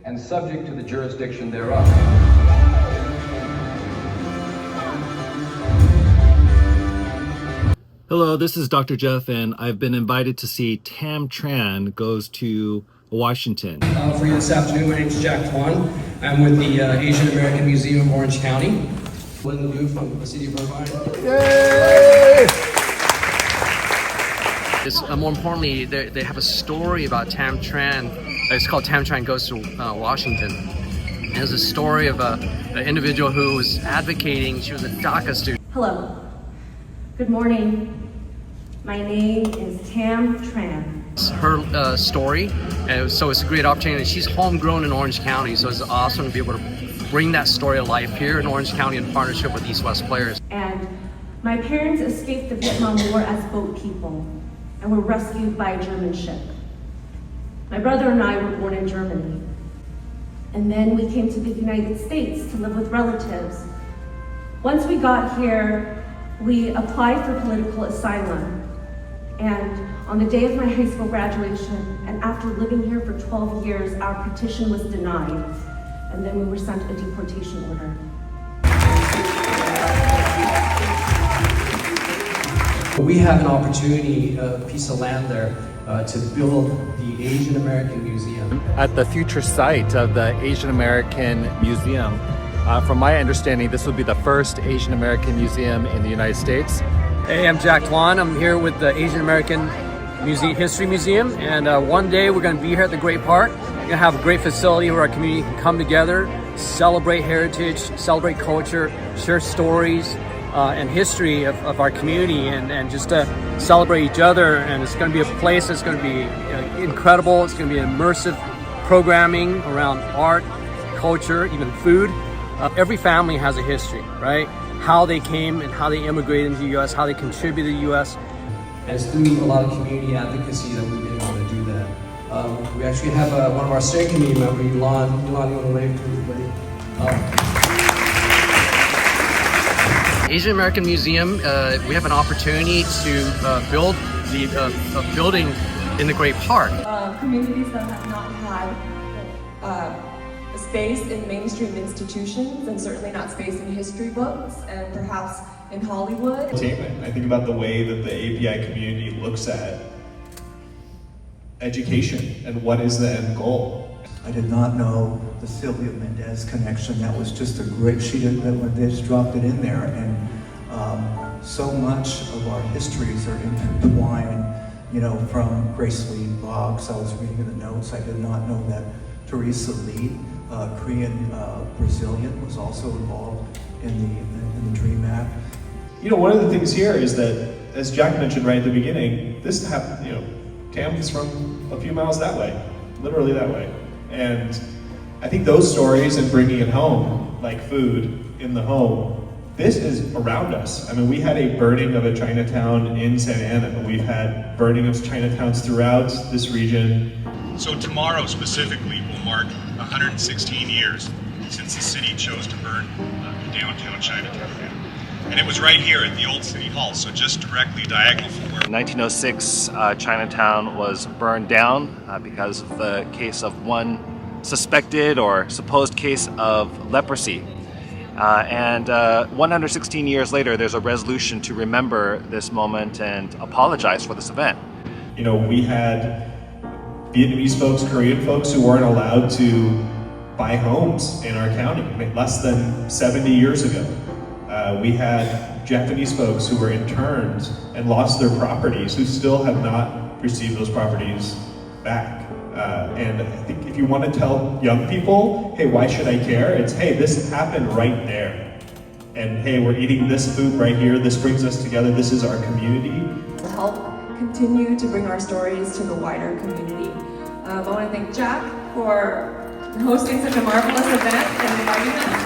and subject to the jurisdiction thereof. Hello, this is Dr. Jeff, and I've been invited to see Tam Tran Goes to Washington. For you this afternoon, my name is Jack Twan. I'm with the Asian American Museum of Orange County. Lynn Liu from the city of Irvine. Yay! More importantly, they have a story about Tam Tran. It's called Tam Tran Goes to Washington. And it's a story of an individual who was advocating. She was a DACA student. Hello. Good morning. My name is Tam Tran. It's her story, and so it's a great opportunity. She's homegrown in Orange County, so it's awesome to be able to bring that story to life here in Orange County in partnership with East-West Players. And my parents escaped the Vietnam War as boat people and were rescued by a German ship. My brother and I were born in Germany. And then we came to the United States to live with relatives. Once we got here, we applied for political asylum. And on the day of my high school graduation, and after living here for 12 years, our petition was denied. And then we were sent a deportation order. We have an opportunity, a piece of land there, to build the Asian American Museum. At the future site of the Asian American Museum, from my understanding, this will be the first Asian American museum in the United States. Hey, I'm Jack Twan. I'm here with the Asian American History Museum, and one day we're going to be here at the Great Park. We're going to have a great facility where our community can come together, celebrate heritage, celebrate culture, share stories and history of our community, and just to celebrate each other. And it's going to be a place that's going to be incredible. It's going to be immersive programming around art, culture, even food. Every family has a history, right? How they came and how they immigrated into the U.S., how they contributed to the U.S. And it's through a lot of community advocacy that we've been able to do that. We actually have one of our steering committee members, Elon, you want to wave to everybody? Asian American Museum, we have an opportunity to build a building in the Great Park. Communities that have not had space in mainstream institutions, and certainly not space in history books, and perhaps in Hollywood. I think about the way that the API community looks at education and what is the end goal. I did not know the Sylvia Mendez connection. That was just a great, they just dropped it in there, and so much of our histories are intertwined, you know, from Grace Lee Boggs. I was reading in the notes, I did not know that Teresa Lee, Korean Brazilian, was also involved in the DREAM Act. You know, one of the things here is that, as Jack mentioned right at the beginning, this happened, you know, Tam is from a few miles that way, literally that way. And I think those stories and bringing it home, like food in the home, this is around us. I mean, we had a burning of a Chinatown in Santa Ana. We've had burning of Chinatowns throughout this region. So tomorrow specifically will mark 116 years since the city chose to burn the downtown Chinatown down. And it was right here at the old City Hall, so just directly diagonal from where... In 1906, Chinatown was burned down because of the case of one suspected or supposed case of leprosy. And 116 years later, there's a resolution to remember this moment and apologize for this event. You know, we had Vietnamese folks, Korean folks who weren't allowed to buy homes in our county less than 70 years ago. We had Japanese folks who were interned and lost their properties, who still have not received those properties back. And I think if you want to tell young people, hey, why should I care? It's, hey, this happened right there. And hey, we're eating this food right here. This brings us together. This is our community. To help continue to bring our stories to the wider community. I want to thank Jack for hosting such a marvelous event and inviting us.